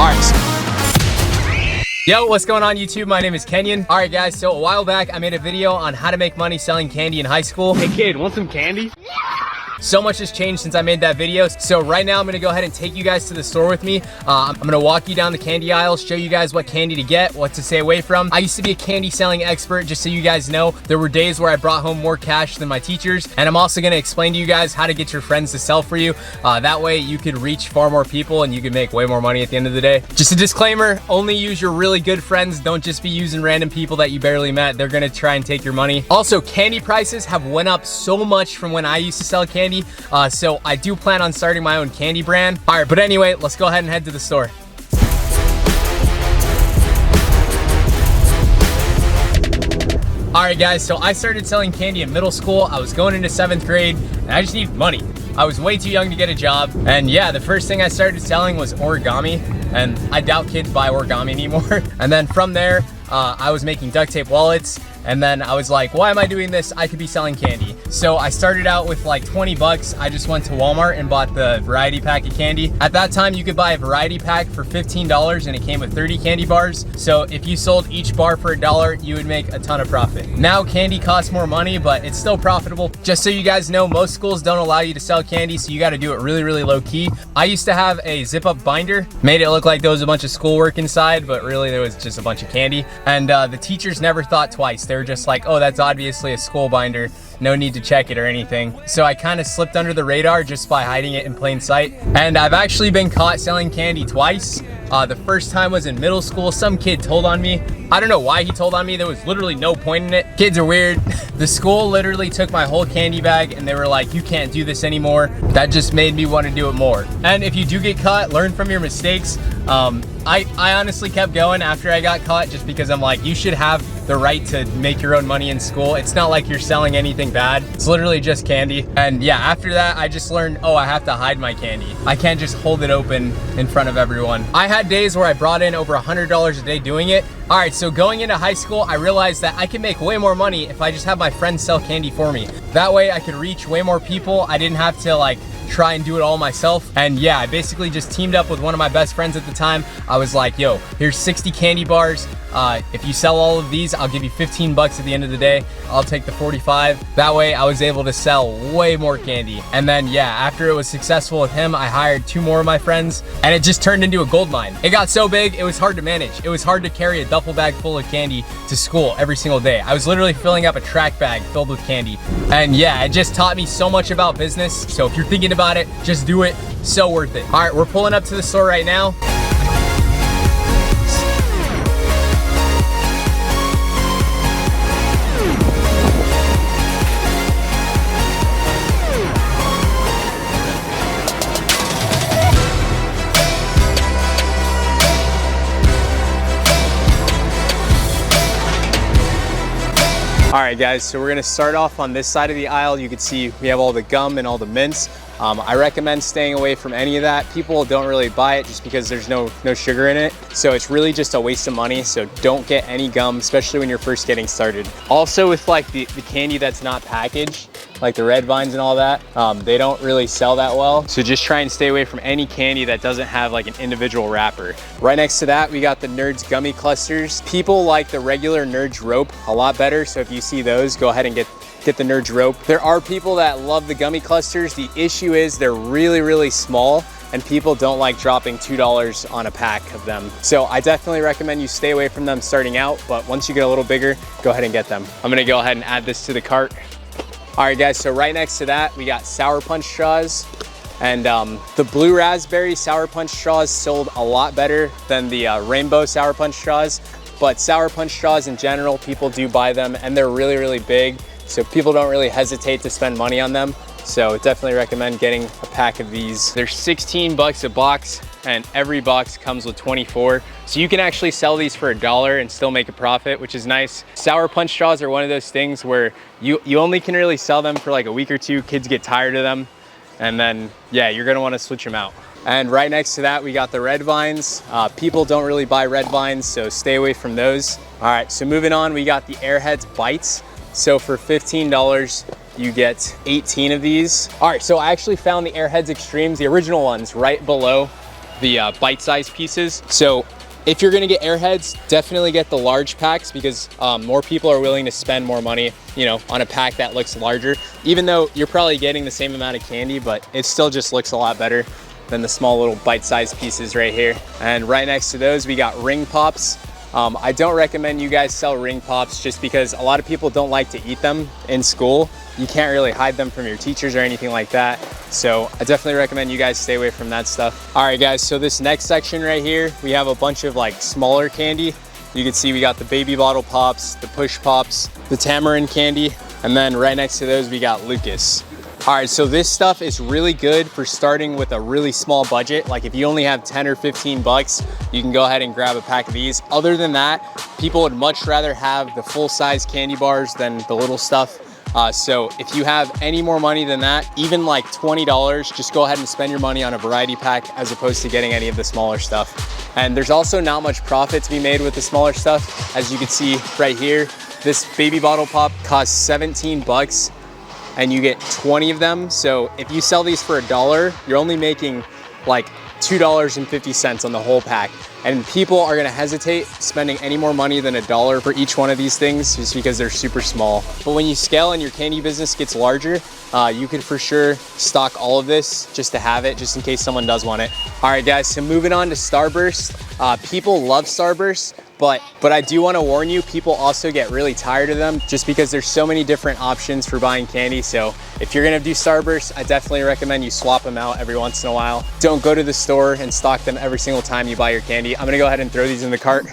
All right. Yo, what's going on YouTube? My name is Kenyon. All right guys, so a while back I made a video on how to make money selling candy in high school. Hey kid, want some candy? So much has changed since I made that video. So right now I'm gonna go ahead and take you guys to the store with me. I'm gonna walk you down the candy aisle, show you guys what candy to get, what to stay away from. I used to be a candy selling expert, just so you guys know. There were days where I brought home more cash than my teachers. And I'm also gonna explain to you guys how to get your friends to sell for you. That way you could reach far more people and you can make way more money at the end of the day. Just a disclaimer, only use your really good friends. Don't just be using random people that you barely met. They're gonna try and take your money. Also, candy prices have went up so much from when I used to sell candy. So I do plan on starting my own candy brand. All right, but anyway, let's go ahead and head to the store. All right guys, so I started selling candy in middle school. I was going into 7th grade and I just needed money. I was way too young to get a job. And yeah, the first thing I started selling was origami, and I doubt kids buy origami anymore. And then from there, I was making duct tape wallets. And then I was like, why am I doing this? I could be selling candy. So I started out with like 20 bucks. I just went to Walmart and bought the variety pack of candy. At that time, you could buy a variety pack for $15 and it came with 30 candy bars. So if you sold each bar for $1, you would make a ton of profit. Now candy costs more money, but it's still profitable. Just so you guys know, most schools don't allow you to sell candy, so you got to do it really, really low key. I used to have a zip up binder, made it look like there was a bunch of schoolwork inside, but really there was just a bunch of candy. And the teachers never thought twice. They were just like, oh, that's obviously a school binder. No need to check it or anything. So I kind of slipped under the radar just by hiding it in plain sight. And I've actually been caught selling candy twice. The first time was in middle school. Some kid told on me. I don't know why he told on me. There was literally no point in it. Kids are weird. The school literally took my whole candy bag and they were like, you can't do this anymore. That just made me want to do it more. And if you do get caught, learn from your mistakes. I honestly kept going after I got caught, just because I'm like, you should have the right to make your own money in school. It's not like you're selling anything bad. It's literally just candy. And yeah, after that, I just learned, oh, I have to hide my candy. I can't just hold it open in front of everyone. I had days where I brought in over $100 a day doing it. All right, so going into high school, I realized that I can make way more money if I just have my friends sell candy for me. That way I could reach way more people. I didn't have to like try and do it all myself. And yeah, I basically just teamed up with one of my best friends at the time. I was like, yo, here's 60 candy bars. If you sell all of these, I'll give you 15 bucks at the end of the day. I'll take the 45. That way I was able to sell way more candy. And then yeah, after it was successful with him, I hired 2 more of my friends and it just turned into a gold mine. It got so big, it was hard to manage. It was hard to carry a duffel bag full of candy to school every single day. I was literally filling up a track bag filled with candy. And yeah, it just taught me so much about business. So if you're thinking about it, just do it. So worth it. All right, we're pulling up to the store right now. All right guys, so we're gonna start off on this side of the aisle. You can see we have all the gum and all the mints. I recommend staying away from any of that. People don't really buy it just because there's no sugar in it. So it's really just a waste of money. So don't get any gum, especially when you're first getting started. Also with like the candy that's not packaged, like the red vines and all that, they don't really sell that well. So just try and stay away from any candy that doesn't have like an individual wrapper. Right next to that, we got the Nerds gummy clusters. People like the regular Nerds rope a lot better. So if you see those, go ahead and get the Nerds rope. There are people that love the gummy clusters. The issue is they're really, really small and people don't like dropping $2 on a pack of them. So I definitely recommend you stay away from them starting out, but once you get a little bigger, go ahead and get them. I'm gonna go ahead and add this to the cart. All right guys, so right next to that, we got Sour Punch straws. And the blue raspberry Sour Punch straws sold a lot better than the rainbow Sour Punch straws. But Sour Punch straws in general, people do buy them and they're really, really big. So people don't really hesitate to spend money on them. So definitely recommend getting a pack of these. They're 16 bucks a box and every box comes with 24. So you can actually sell these for $1 and still make a profit, which is nice. Sour Punch straws are one of those things where you only can really sell them for like a week or two. Kids get tired of them. And then, yeah, you're gonna wanna switch them out. And right next to that, we got the red vines. People don't really buy red vines, so stay away from those. All right, so moving on, we got the Airheads bites. So for $15, you get 18 of these. All right, so I actually found the Airheads Extremes, the original ones, right below the bite-sized pieces. So if you're gonna get Airheads, definitely get the large packs because more people are willing to spend more money, you know, on a pack that looks larger. Even though you're probably getting the same amount of candy, but it still just looks a lot better than the small little bite-sized pieces right here. And right next to those, we got ring pops. I don't recommend you guys sell ring pops just because a lot of people don't like to eat them in school. You can't really hide them from your teachers or anything like that. So I definitely recommend you guys stay away from that stuff. All right guys, so this next section right here, we have a bunch of like smaller candy. You can see we got the baby bottle pops, the push pops, the tamarind candy, and then right next to those, we got Lucas. All right, so this stuff is really good for starting with a really small budget. Like if you only have 10 or 15 bucks, you can go ahead and grab a pack of these. Other than that, people would much rather have the full-size candy bars than the little stuff. So if you have any more money than that, even like $20, just go ahead and spend your money on a variety pack as opposed to getting any of the smaller stuff. And there's also not much profit to be made with the smaller stuff. As you can see right here, this baby bottle pop costs 17 bucks. And you get 20 of them. So if you sell these for $1, you're only making like $2.50 on the whole pack. And people are gonna hesitate spending any more money than $1 for each one of these things just because they're super small. But when you scale and your candy business gets larger, you could for sure stock all of this just to have it, just in case someone does want it. All right guys, so moving on to Starburst. People love Starburst, but I do want to warn you, people also get really tired of them just because there's so many different options for buying candy. So if you're gonna do Starburst, I definitely recommend you swap them out every once in a while. Don't go to the store and stock them every single time you buy your candy. I'm gonna go ahead and throw these in the cart.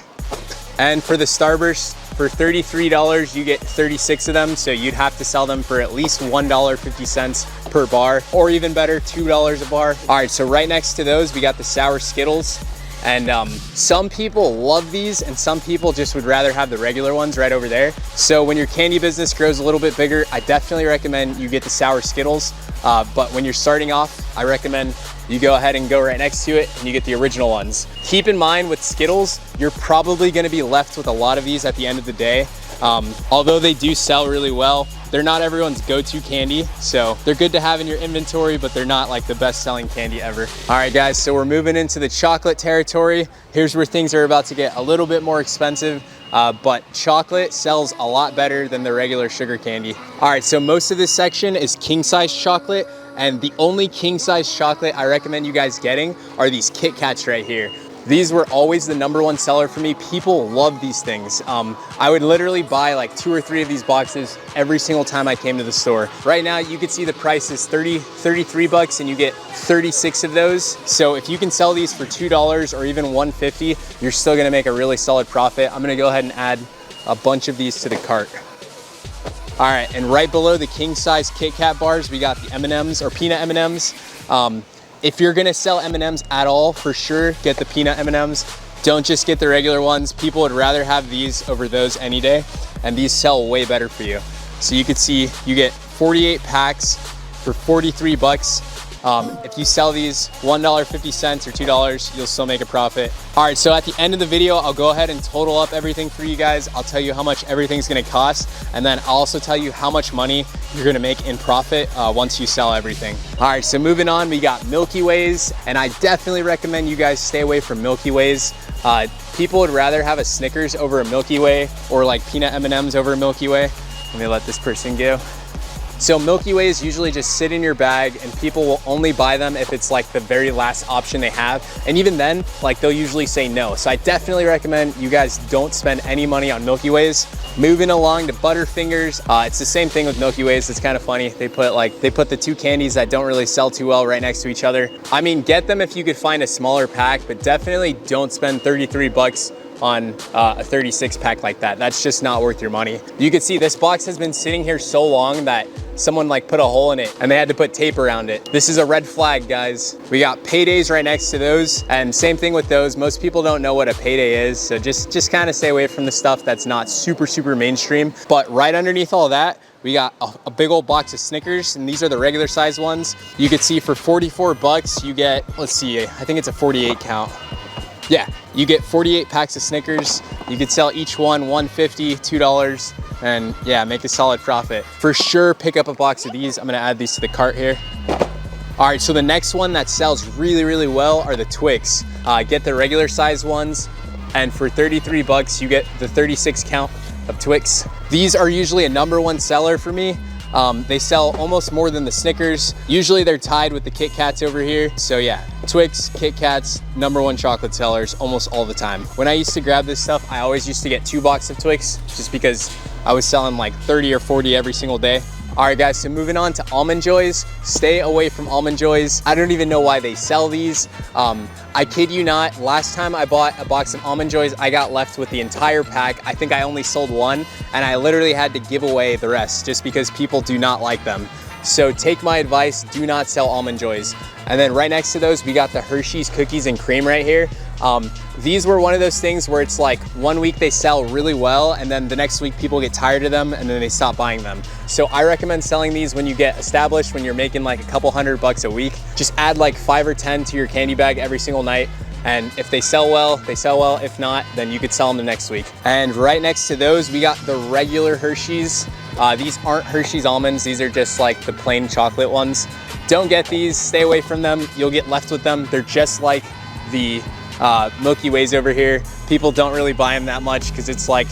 And for the Starburst, for $33, you get 36 of them. So you'd have to sell them for at least $1.50 per bar, or even better, $2 a bar. All right, so right next to those, we got the sour Skittles. And some people love these and some people just would rather have the regular ones right over there. So when your candy business grows a little bit bigger, I definitely recommend you get the sour Skittles. But when you're starting off, I recommend you go ahead and go right next to it and you get the original ones. Keep in mind with Skittles, you're probably gonna be left with a lot of these at the end of the day. Although they do sell really well, they're not everyone's go-to candy, so they're good to have in your inventory, but they're not like the best-selling candy ever. All right, guys, so we're moving into the chocolate territory. Here's where things are about to get a little bit more expensive, but chocolate sells a lot better than the regular sugar candy. All right, so most of this section is king-size chocolate, and the only king-size chocolate I recommend you guys getting are these Kit Kats right here. These were always the #1 seller for me. People love these things. I would literally buy like 2 or 3 of these boxes every single time I came to the store. Right now, you can see the price is 33 bucks and you get 36 of those. So if you can sell these for $2 or even $1.50, you're still gonna make a really solid profit. I'm gonna go ahead and add a bunch of these to the cart. All right, and right below the king-size Kit Kat bars, we got the M&Ms or peanut M&Ms. If you're gonna sell M&Ms at all, for sure, get the peanut M&Ms. Don't just get the regular ones. People would rather have these over those any day, and these sell way better for you. So you can see you get 48 packs for 43 bucks. If you sell these $1.50 or $2, you'll still make a profit. All right, so at the end of the video, I'll go ahead and total up everything for you guys. I'll tell you how much everything's gonna cost, and then I'll also tell you how much money you're gonna make in profit once you sell everything. All right, so moving on, we got Milky Ways, and I definitely recommend you guys stay away from Milky Ways. People would rather have a Snickers over a Milky Way, or like peanut M&Ms over a Milky Way. Let me let this person go. So Milky Ways usually just sit in your bag and people will only buy them if it's like the very last option they have. And even then, like they'll usually say no. So I definitely recommend you guys don't spend any money on Milky Ways. Moving along to Butterfingers. It's the same thing with Milky Ways. It's kind of funny. They put the two candies that don't really sell too well right next to each other. I mean, get them if you could find a smaller pack, but definitely don't spend 33 bucks on a 36 pack like that. That's just not worth your money. You can see this box has been sitting here so long that someone like put a hole in it and they had to put tape around it. This is a red flag, guys. We got paydays right next to those, and same thing with those. Most people don't know what a payday is, so just kind of stay away from the stuff that's not super mainstream. But right underneath all that, we got a big old box of Snickers, and these are the regular size ones. You can see for 44 bucks, you get, let's see, I think it's a 48 count. Yeah, you get 48 packs of Snickers. You could sell each one $1.50, $2, and yeah, make a solid profit. For sure, pick up a box of these. I'm gonna add these to the cart here. All right, so the next one that sells really, really well are the Twix. Get the regular size ones, and for 33 bucks, you get the 36 count of Twix. These are usually a #1 seller for me. They sell almost more than the Snickers. Usually they're tied with the Kit Kats over here. So yeah, Twix, Kit Kats, #1 chocolate sellers almost all the time. When I used to grab this stuff, I always used to get 2 boxes of Twix just because I was selling like 30 or 40 every single day. All right guys, so moving on to Almond Joys. Stay away from Almond Joys. I don't even know why they sell these. I kid you not, last time I bought a box of Almond Joys, I got left with the entire pack. I think I only sold one, and I literally had to give away the rest just because people do not like them. So take my advice, do not sell Almond Joys. And then right next to those, we got the Hershey's Cookies and Cream right here. These were one of those things where it's like 1 week they sell really well, and then the next week people get tired of them and then they stop buying them. So I recommend selling these when you get established, when you're making like a couple $100 a week. Just add like 5 or 10 to your candy bag every single night. And if they sell well, they sell well. If not, then you could sell them the next week. And right next to those, we got the regular Hershey's. These aren't Hershey's almonds. These are just like the plain chocolate ones. Don't get these, stay away from them. You'll get left with them. They're just like the Milky Ways over here. People don't really buy them that much because it's like,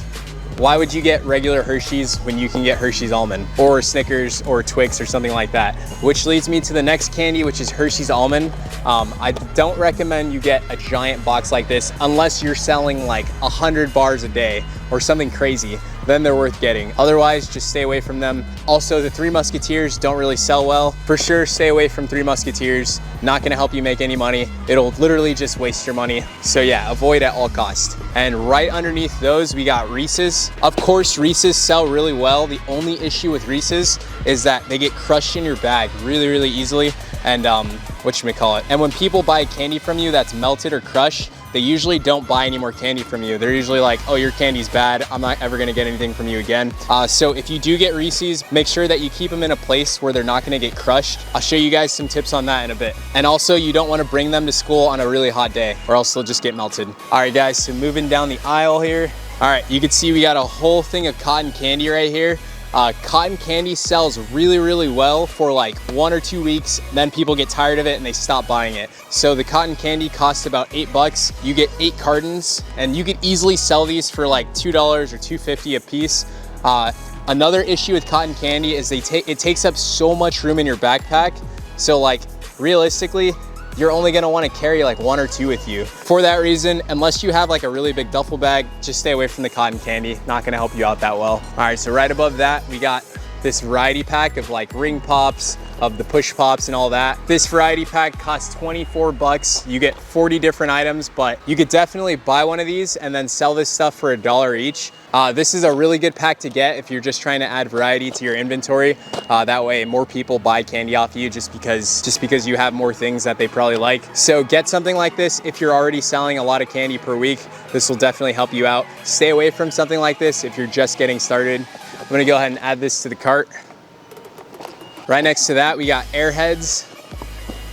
why would you get regular Hershey's when you can get Hershey's almond or Snickers or Twix or something like that? Which leads me to the next candy, which is Hershey's almond. I don't recommend you get a giant box like this unless you're selling like 100 bars a day or something crazy. Then they're worth getting. Otherwise, just stay away from them. Also, the Three Musketeers don't really sell well. For sure, stay away from Three Musketeers. Not gonna help you make any money. It'll literally just waste your money. So yeah, avoid at all costs. And right underneath those, we got Reese's. Of course, Reese's sell really well. The only issue with Reese's is that they get crushed in your bag really, really easily. And whatchamacallit. And when people buy candy from you that's melted or crushed, they usually don't buy any more candy from you. They're usually like, oh, your candy's bad. I'm not ever gonna get anything from you again. So if you do get Reese's, make sure that you keep them in a place where they're not gonna get crushed. I'll show you guys some tips on that in a bit. And also, you don't wanna bring them to school on a really hot day or else they'll just get melted. All right, guys, so moving down the aisle here. All right, you can see we got a whole thing of cotton candy right here. Cotton candy sells really, really well for like 1 or 2 weeks. Then people get tired of it and they stop buying it. So the cotton candy costs about $8. You get 8 cartons and you could easily sell these for like $2 or $2.50 a piece. Another issue with cotton candy is it takes up so much room in your backpack. So like realistically, you're only gonna wanna carry like 1 or 2 with you. For that reason, unless you have like a really big duffel bag, just stay away from the cotton candy. Not gonna help you out that well. All right, so right above that, we got this variety pack of like ring pops, of the push pops and all that. This variety pack costs 24 bucks. You get 40 different items, but you could definitely buy one of these and then sell this stuff for $1 each. This is a really good pack to get if you're just trying to add variety to your inventory. That way more people buy candy off you just because you have more things that they probably like. So get something like this if you're already selling a lot of candy per week. This will definitely help you out. Stay away from something like this if you're just getting started. I'm gonna go ahead and add this to the cart. Right next to that, we got Airheads.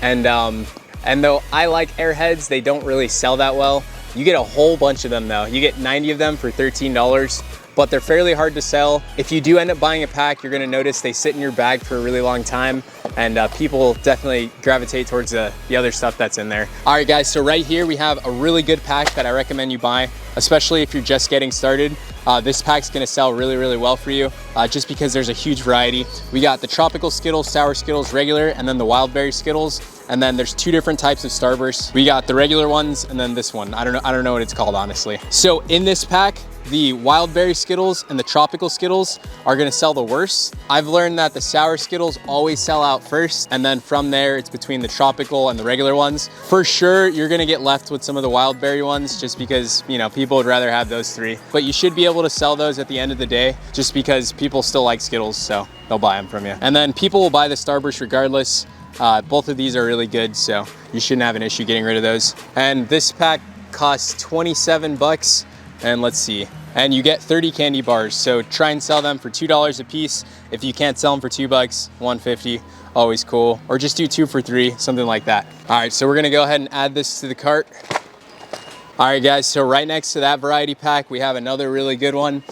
And though I like Airheads, they don't really sell that well. You get a whole bunch of them though. You get 90 of them for $13, but they're fairly hard to sell. If you do end up buying a pack, you're gonna notice they sit in your bag for a really long time, and people definitely gravitate towards the other stuff that's in there. All right guys, so right here we have a really good pack that I recommend you buy, especially if you're just getting started. This pack's gonna sell really, really well for you just because there's a huge variety. We got the tropical Skittles, sour Skittles, regular, and then the wild berry Skittles. And then there's 2 different types of Starbursts. We got the regular ones and then this one. I don't know what it's called, honestly. So in this pack, the wild berry Skittles and the tropical Skittles are gonna sell the worst. I've learned that the sour Skittles always sell out first, and then from there, it's between the tropical and the regular ones. For sure, you're gonna get left with some of the wild berry ones just because, you know, people would rather have those 3. But you should be able to sell those at the end of the day just because people still like Skittles, so they'll buy them from you. And then people will buy the Starburst regardless. Both of these are really good, so you shouldn't have an issue getting rid of those. And this pack costs 27 bucks. And let's see, and you get 30 candy bars. So try and sell them for $2 a piece. If you can't sell them for $2, $1.50, always cool. Or just do 2 for $3, something like that. All right, so we're gonna go ahead and add this to the cart. All right guys, so right next to that variety pack, we have another really good one.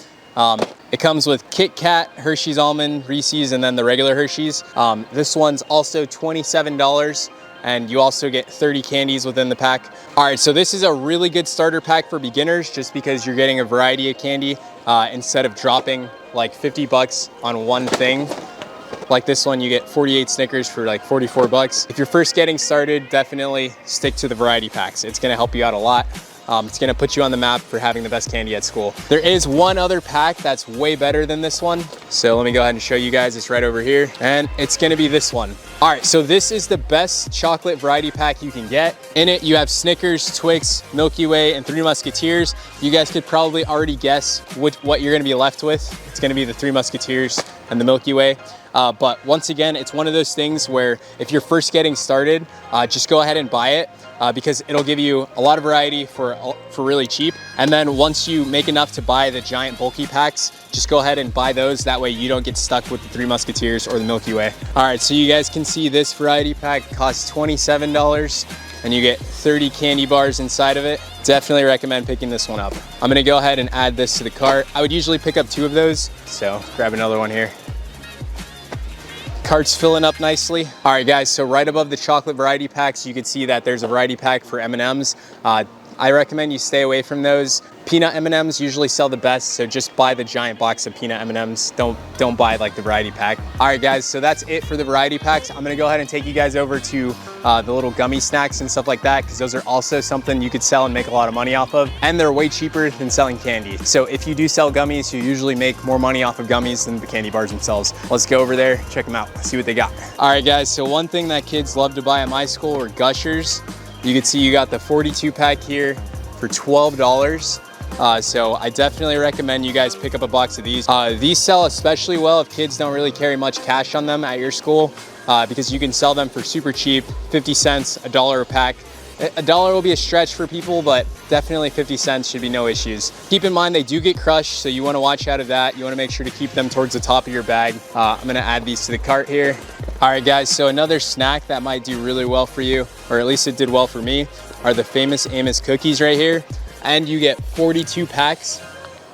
It comes with Kit Kat, Hershey's Almond, Reese's, and then the regular Hershey's. This one's also $27, and you also get 30 candies within the pack. All right, so this is a really good starter pack for beginners just because you're getting a variety of candy instead of dropping like 50 bucks on one thing. Like this one, you get 48 Snickers for like 44 bucks. If you're first getting started, definitely stick to the variety packs. It's gonna help you out a lot. It's gonna put you on the map for having the best candy at school. There is one other pack that's way better than this one. So let me go ahead and show you guys. It's right over here, and it's gonna be this one. All right, so this is the best chocolate variety pack you can get. In it, you have Snickers, Twix, Milky Way, and Three Musketeers. You guys could probably already guess what you're gonna be left with. It's gonna be the Three Musketeers and the Milky Way. But once again, it's one of those things where if you're first getting started, just go ahead and buy it because it'll give you a lot of variety for really cheap. And then once you make enough to buy the giant bulky packs, just go ahead and buy those. That way you don't get stuck with the Three Musketeers or the Milky Way. All right, so you guys can see this variety pack costs $27 and you get 30 candy bars inside of it. Definitely recommend picking this one up. I'm gonna go ahead and add this to the cart. I would usually pick up 2 of those, so grab another one here. Cart's filling up nicely. All right, guys, so right above the chocolate variety packs, you can see that there's a variety pack for M&Ms. I recommend you stay away from those. Peanut M&Ms usually sell the best, so just buy the giant box of peanut M&Ms. Don't buy like the variety pack. All right, guys, so that's it for the variety packs. I'm gonna go ahead and take you guys over to the little gummy snacks and stuff like that, because those are also something you could sell and make a lot of money off of, and they're way cheaper than selling candy. So if you do sell gummies, you usually make more money off of gummies than the candy bars themselves. Let's go over there, check them out, see what they got. All right, guys, so one thing that kids love to buy at my school were Gushers. You can see you got the 42 pack here for $12. So I definitely recommend you guys pick up a box of these. These sell especially well if kids don't really carry much cash on them at your school because you can sell them for super cheap, 50 cents, $1 a pack. $1 will be a stretch for people, but definitely 50 cents should be no issues. Keep in mind they do get crushed, so you want to watch out of that. You want to make sure to keep them towards the top of your bag. I'm going to add these to the cart here. All right, guys, so another snack that might do really well for you, or at least it did well for me, are the famous Amos cookies right here. And you get 42 packs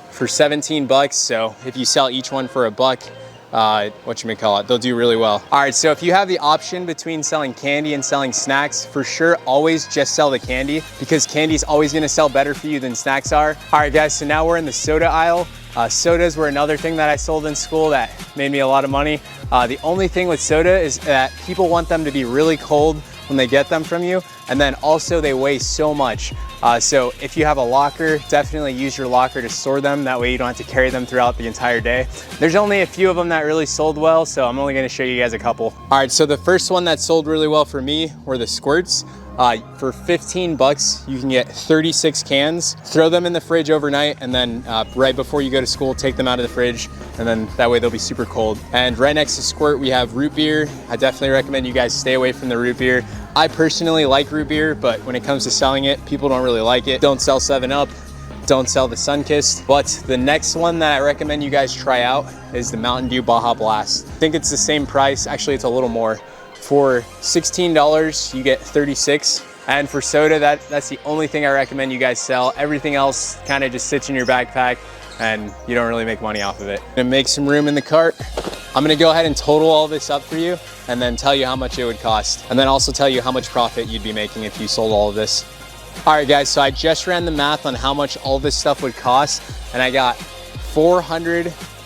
for 17 bucks. So if you sell each one for $1, they'll do really well. All right, so if you have the option between selling candy and selling snacks, for sure, always just sell the candy because candy is always gonna sell better for you than snacks are. All right, guys, so now we're in the soda aisle. Sodas were another thing that I sold in school that made me a lot of money. The only thing with soda is that people want them to be really cold when they get them from you, and then also they weigh so much. So if you have a locker, definitely use your locker to store them. That way you don't have to carry them throughout the entire day. There's only a few of them that really sold well, so I'm only gonna show you guys a couple. All right, so the first one that sold really well for me were the squirts. For 15 bucks, you can get 36 cans. Throw them in the fridge overnight, and then right before you go to school, take them out of the fridge, and then that way they'll be super cold. And right next to squirt, we have root beer. I definitely recommend you guys stay away from the root beer. I personally like root beer, but when it comes to selling it, people don't really like it. Don't sell 7-Up, don't sell the Sunkist. But the next one that I recommend you guys try out is the Mountain Dew Baja Blast. I think it's the same price, actually it's a little more. For $16, you get 36. And for soda, that's the only thing I recommend you guys sell. Everything else kind of just sits in your backpack and you don't really make money off of it. And make some room in the cart. I'm gonna go ahead and total all this up for you and then tell you how much it would cost. And then also tell you how much profit you'd be making if you sold all of this. All right, guys, so I just ran the math on how much all this stuff would cost, and I got here,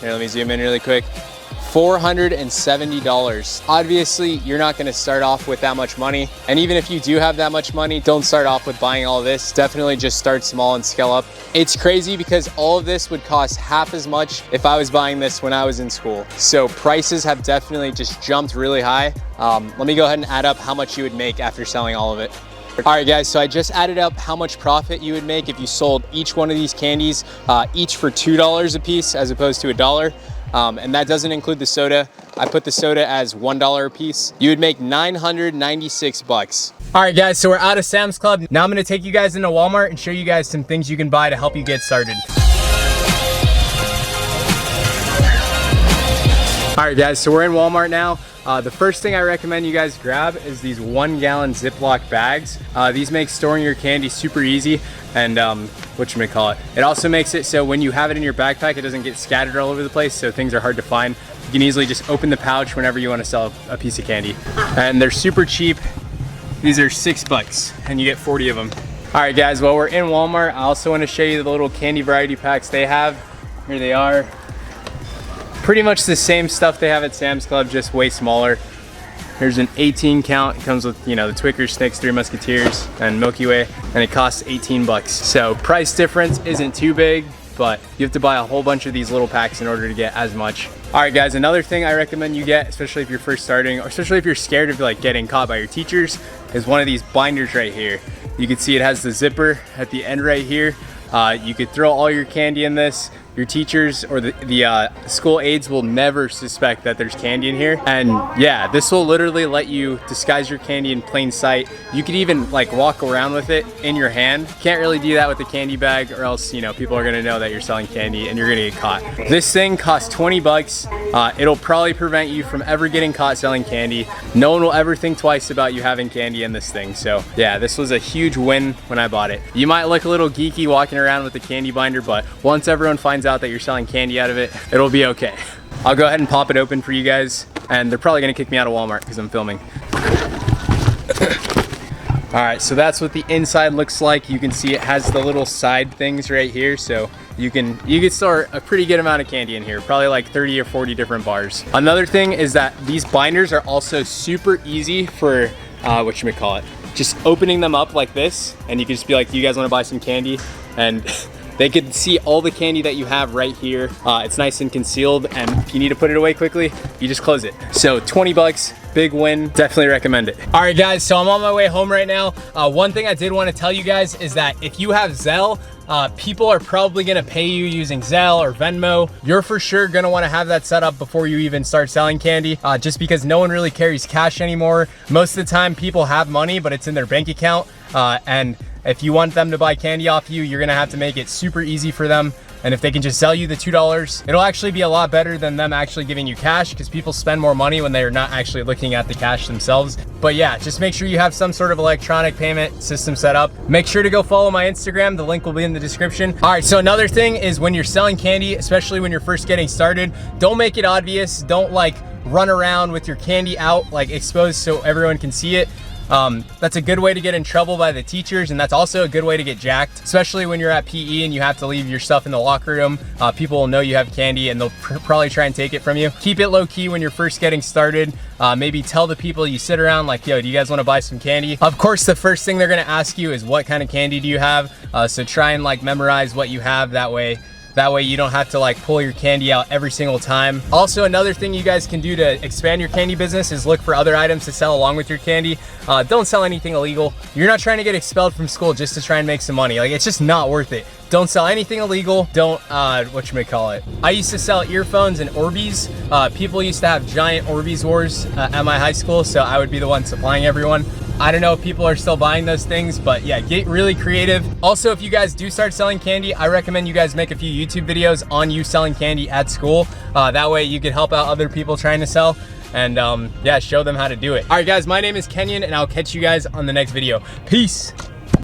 let me zoom in really quick. $470. Obviously, you're not gonna start off with that much money. And even if you do have that much money, don't start off with buying all this. Definitely just start small and scale up. It's crazy because all of this would cost half as much if I was buying this when I was in school. So prices have definitely just jumped really high. Let me go ahead and add up how much you would make after selling all of it. All right, guys, so I just added up how much profit you would make if you sold each one of these candies, each for $2 a piece as opposed to $1. And that doesn't include the soda. I put the soda as $1 a piece. You would make 996 bucks. All right, guys, so we're out of Sam's Club. Now I'm gonna take you guys into Walmart and show you guys some things you can buy to help you get started. All right guys, so we're in Walmart now. The first thing I recommend you guys grab is these 1 gallon Ziploc bags. These make storing your candy super easy, and it also makes it so when you have it in your backpack, it doesn't get scattered all over the place, so things are hard to find. You can easily just open the pouch whenever you want to sell a piece of candy. And they're super cheap. These are $6 and you get 40 of them. All right guys, while we're in Walmart, I also want to show you the little candy variety packs they have. Here they are. Pretty much the same stuff they have at Sam's Club, just way smaller. Here's an 18 count. It comes with, you know, the Twickers, Snickers, Three Musketeers, and Milky Way, and it costs 18 bucks. So price difference isn't too big, but you have to buy a whole bunch of these little packs in order to get as much. All right guys, another thing I recommend you get, especially if you're first starting, or especially if you're scared of like getting caught by your teachers, is one of these binders right here. You can see it has the zipper at the end right here. You could throw all your candy in this. Your teachers or the school aides will never suspect that there's candy in here. And yeah, this will literally let you disguise your candy in plain sight. You could even like walk around with it in your hand. Can't really do that with a candy bag, or else, you know, people are gonna know that you're selling candy and you're gonna get caught. This thing costs 20 bucks. It'll probably prevent you from ever getting caught selling candy. No one will ever think twice about you having candy in this thing. So yeah, this was a huge win when I bought it. You might look a little geeky walking around with the candy binder, but once everyone finds out that you're selling candy out of it, it'll be okay. I'll go ahead and pop it open for you guys, and they're probably gonna kick me out of Walmart because I'm filming. All right, so that's what the inside looks like. You can see it has the little side things right here, so you can store a pretty good amount of candy in here, probably like 30 or 40 different bars. Another thing is that these binders are also super easy for just opening them up like this, and you can just be like, do you guys want to buy some candy? And they could see all the candy that you have right here. It's nice and concealed, and if you need to put it away quickly, you just close it. So 20 bucks, big win, definitely recommend it. All right guys, so I'm on my way home right now. One thing I did want to tell you guys is that if you have Zelle, people are probably gonna pay you using Zelle or Venmo. You're for sure gonna wanna have that set up before you even start selling candy, just because no one really carries cash anymore. Most of the time people have money, but it's in their bank account, and if you want them to buy candy off you, you're gonna have to make it super easy for them. And if they can just sell you the $2, it'll actually be a lot better than them actually giving you cash, because people spend more money when they're not actually looking at the cash themselves. But yeah, just make sure you have some sort of electronic payment system set up. Make sure to go follow my Instagram. The link will be in the description. All right, so another thing is when you're selling candy, especially when you're first getting started, don't make it obvious. Don't like run around with your candy out, like exposed so everyone can see it. That's a good way to get in trouble by the teachers, and that's also a good way to get jacked, especially when you're at PE and you have to leave your stuff in the locker room. People will know you have candy and they'll probably try and take it from you. Keep it low key when you're first getting started. Maybe tell the people you sit around like, yo, do you guys want to buy some candy? Of course, the first thing they're gonna ask you is what kind of candy do you have? So try and like memorize what you have that way. That way you don't have to like pull your candy out every single time. Also, another thing you guys can do to expand your candy business is look for other items to sell along with your candy. Don't sell anything illegal. You're not trying to get expelled from school just to try and make some money. Like, it's just not worth it. Don't sell anything illegal. Don't, I used to sell earphones and Orbeez. People used to have giant Orbeez wars at my high school, so I would be the one supplying everyone. I don't know if people are still buying those things, but yeah, get really creative. Also, if you guys do start selling candy, I recommend you guys make a few YouTube videos on you selling candy at school. That way you could help out other people trying to sell, and yeah, show them how to do it. All right guys, my name is Kenyon, and I'll catch you guys on the next video. Peace.